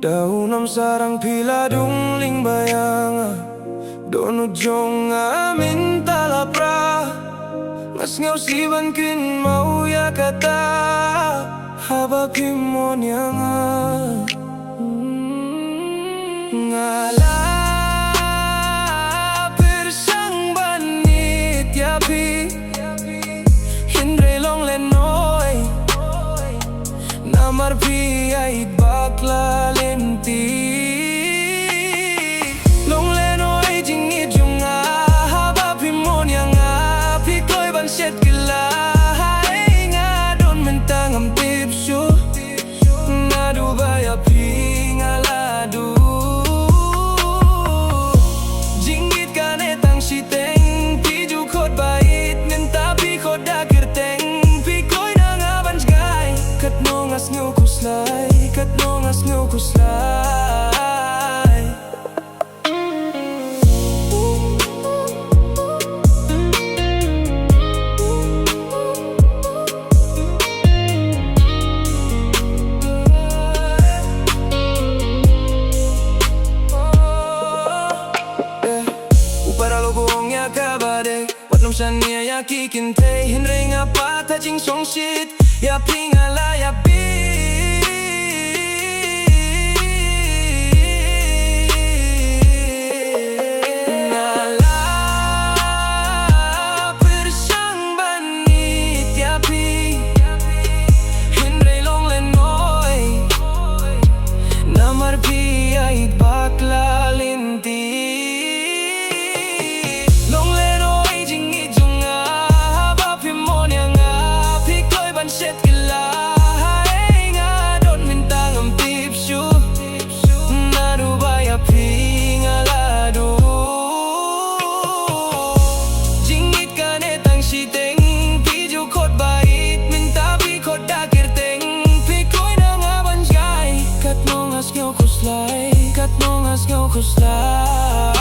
Daunam sarang pila dung lyngba Dohnud jong mynta lapra Ngas ngau siban kin mau ya kata Haba phim ngala bersang banit yapi Hindre long Lehnoh Ei namar ait bakla lenti long Lehnoh Ei jingieit jong Haba phim pikoy ban set kila nga don mynta ngam tipsu nadu baya pingaladu jingieit kane tang siteng piju khot bait mynta pikot dakir teng pikoy na nga ban sky kat no ngas ngeu kuslai kat no ngas ngeu kuslai Sania ya kikin te hinre nga pata jing song shit ya pingala ya bi ngala bersang banit ya pi hinre long Lehnoh Ei namar pi ait bakla linti set kila nga don mynta ngam tipsu nadu baya pingaladu jingieit kane tang siteng piju khot bait mynta pikot dakir teng pikoy na nga ban sky kat no ngas ngeu kuslai kat no ngas ngeu kuslai